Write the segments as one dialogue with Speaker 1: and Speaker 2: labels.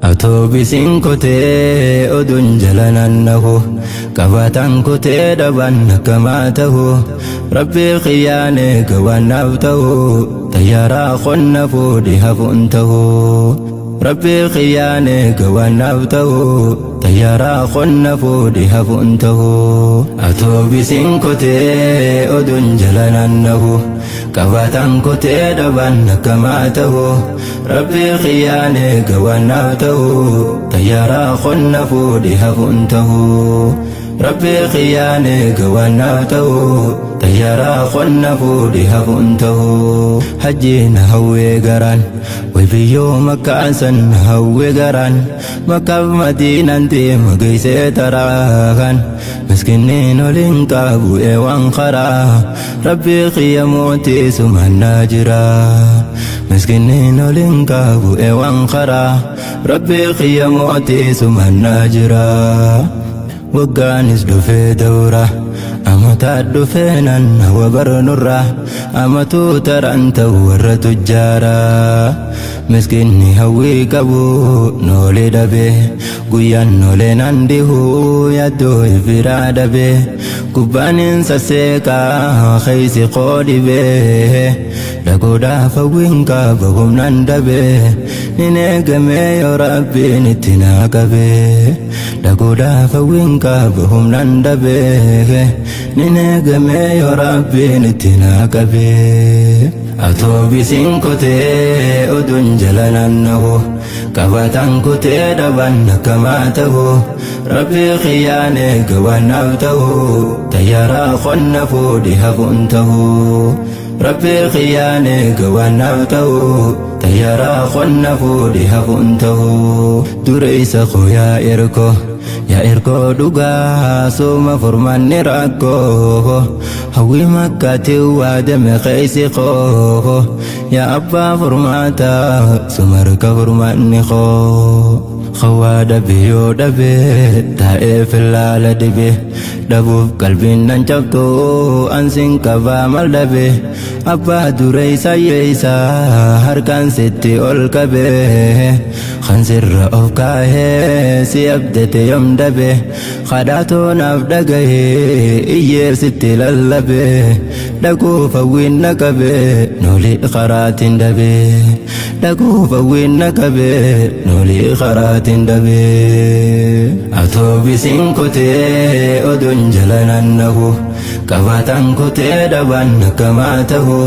Speaker 1: Atoobisiin kotee oduun jalanan nahu qabataan kotee dhaban akkamaa tahu rabbii qiyyaanee gawaanaaf tahu tayyaaraa qonna fuudhi hafuun tahu rabbii qiyyaanee gawaanaaf tahu tayyaaraa qonna fuudhi hafuun tahu atoobisiin kotee oduun jalanan nahu qabataan kotee dhaban akkamaa tahu rabbii qiyyaanee gawaanaaf tahu tayyaaraa qonna fuudhi hafuun tahu rabbii qiyyaanee gawaanaaf tahu tayyaaraa qonna fuudhi hafuun tahu hajjiin hawwee garaan way biyyoo makkaasan hawwee garaan makkaaf madiinaan deema geessee taraakan miskiiniin oliin qabu eewwan karaa rabbii qiyya mootii sumannaa jira miskiiniin oliin qabu eewwan karaa rabbii qiyya mootii sumannaa jira waggaanis dhufee dawra amataa dhufee naannawa barnurra amatuu taraan ta'u warra tujjaara miskiinni hawwii qabu noolee dhabee guyyaan noolee naan dhihu yaaddoo ifiraa dhabee gubbaanin sasseeqaa keeysi qoodhibee dhagoodhaaf hawwiin qaba humnaan dhabee nin eegamee yoo rabbiin itti naa qabee dhagoodhaaf hawwiin qaba humnaan dhabee nin eegamee yoo rabbiin itti naa qabee atoobisiin kotee oduun jalanan nahu qabataan kotee dhaban akkamaa tahu rabbii qiyyaanee gawaanaaf tahu tayyaaraa qonna fuudhi hafuun tahu rabbii qiyyaanee gawaanaaf tahu tayyaaraa qonna fuudhi hafuun tahu dureessa koo yaa erkoo dhugaa sooma furmaanni rakkoo hawwii makkaatti waadame keeysi koo yaa abbaa furmaataa sumarka furmaanni koo khawaa dhabe yoo dhabe taa'ee filaala dhibe dhabuuf qalbiin nan cabdu ansin qabaa mal dhabe abbaa dureessa yeeysaa harkaan sitti ol qabe kan sirra of kaahee si abdate yoom dhabe kadhaatoo naaf dhagahee iyyee sitti lallabe dhaguuf hawwiin na qabe noolii karaatiin dhabe dhaguuf hawwiin na qabe noolii karaatiin dhabe atoobisiin kotee oduun jalanan nahu qabataan kotee dhaban akkamaa tahu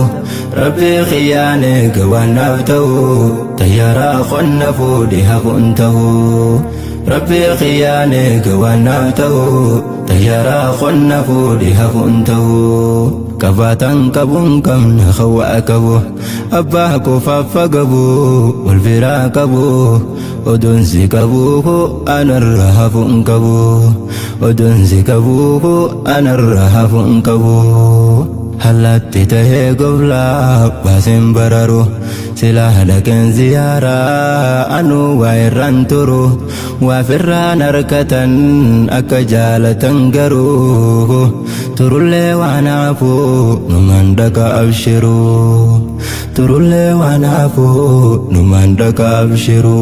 Speaker 1: rabbii qiyyaanee gawaanaaf tahu tayyaaraa qonna fuudhi hafuun tahu rabbii qiyyaanee gawaanaaf tahu tayyaaraa qonna fuudhi hafuun tahu qabataan qabuun qabna khawaa qabu abbaa qofaaffa qabu wal biraa qabu oduun si qabu anarra hafuun qabu oduun si qabu anarra hafuun qabu hallatti tahee goblaa baasin bararu silaa dhaqeen ziyaaraa anuu waa irraan turu waafirraan harkatan akka jaalatan garuu turullee waan hafu numaan dhaqa abshiru turullee waan hafu numaan dhaqa abshiru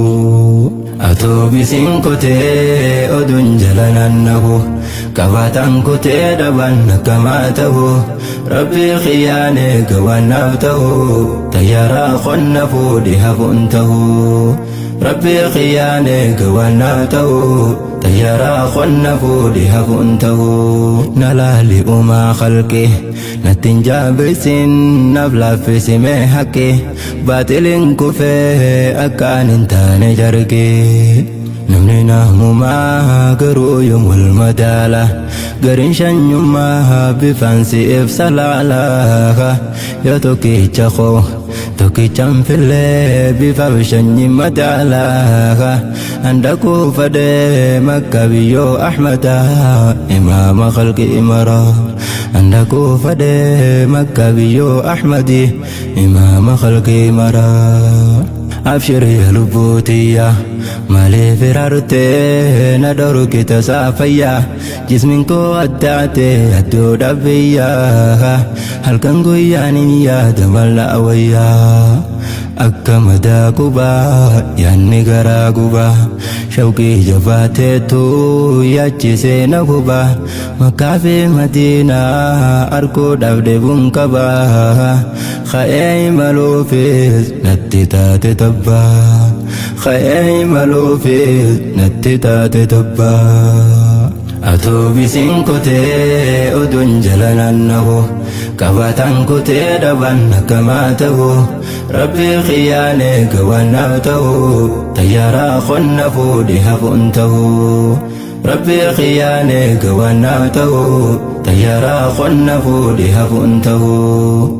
Speaker 1: atoobisiin kotee oduun jalanan nahu qabataan kotee dhaban akkamaa tahu rabbii qiyyaanee gawaanaaf tahu tayyaaraa qonna fuudhi hafuun tahu rabbii qiyyaanee gawaanaaf tahu tayyaaraa qonna fuudhi hafuun tahu nalaali uumaa khalqi nattiin jaabeessin naaf laaffisimee haqqi baatiliin kufee akkaan hin taane jargee namni naamumaa garuu yoom wal madaala gariin shanyummaa bifaan si'eef salaala yoo tokkicha koo tokkichaan fillee bifaaf shanyi madaala handakuu fadee makka biyyoo ahmada imaama khalqi imara handakuu fadee makka biyyoo ahmadi imaama khalqi imara abshir ya lubbuutiyya malee firaartee na dhorki tasaa fayyaa jismin koo addaatee addoo dhabiyyaa halkan guyyaan hin yaada malla awayyaa akka madaa gubaa yaanni garaa gubaa shawqii jabaateetu yaachisee na gubaa Makkaa fi Madiinaa arguudhaaf deebuun qabaa ka'ee imaluufis natti taate tabbaa ka'ee imaluufis natti taate tabbaa Atoobisiin kotee oduun jala naanna'u Qabaataan kotee dhaban akkamaa ta'u Rabbii xiyyaanee gawaanaaf ta'u Tayyaaraa qonna fuudhee hafuun ta'u Rabbii xiyyaanee gawaanaaf ta'u Tayyaaraa qonna fuudhee hafuun ta'u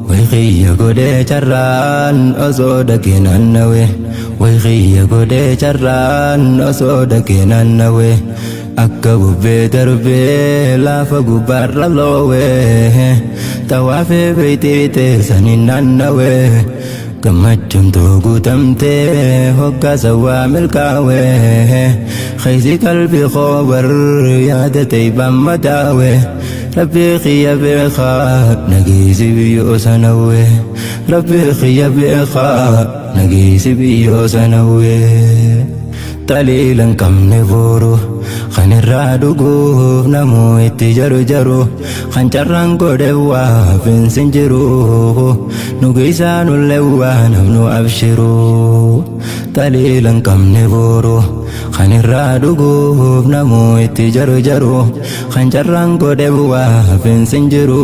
Speaker 1: Way xiyya godhee carraan osoo dhaqee naannawe Way xiyya godhee carraan osoo dhaqee naannawe Akka bubbee darbee lafa gubbaarra loowee Tawaafee beeytee teessaniin naannawee Gammachuun too guutamtee hoggaasa waa milkaawee Keeysi qalbii qoobar yaadatee bammadaawee Rabbii xiyya beekaa nageessi biyyoo sanawee Rabbii xiyya beekaa nageessi biyyoo sanawee Taliilan qabne booro kan irraa dhuguuf namuu itti jaru kan carraan godhe waa finsin jiru nugi isaanullee waa namnu abshiru Taliilan qabne booro kan irraa dhuguuf namuu itti jaru kan carraan godhe waa finsin jiru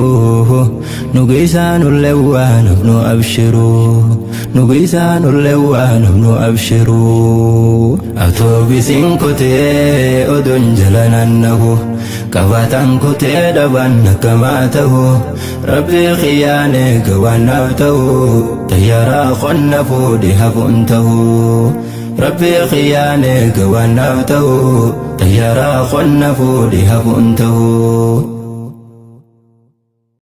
Speaker 1: nugi isaanullee waa namnu abshiru nugi isaanullee waa namnu abshiru Atoobisiin kotee oduun jala naanna'u Qabaataan kotee dhaban akkamaa ta'u Rabbii xiyyaanee gawaanaaf ta'u Tayyaaraa qonna fuudhee hafuun ta'u Rabbii xiyyaanee gawaanaaf ta'u Tayyaaraa qonna fuudhee hafuun ta'u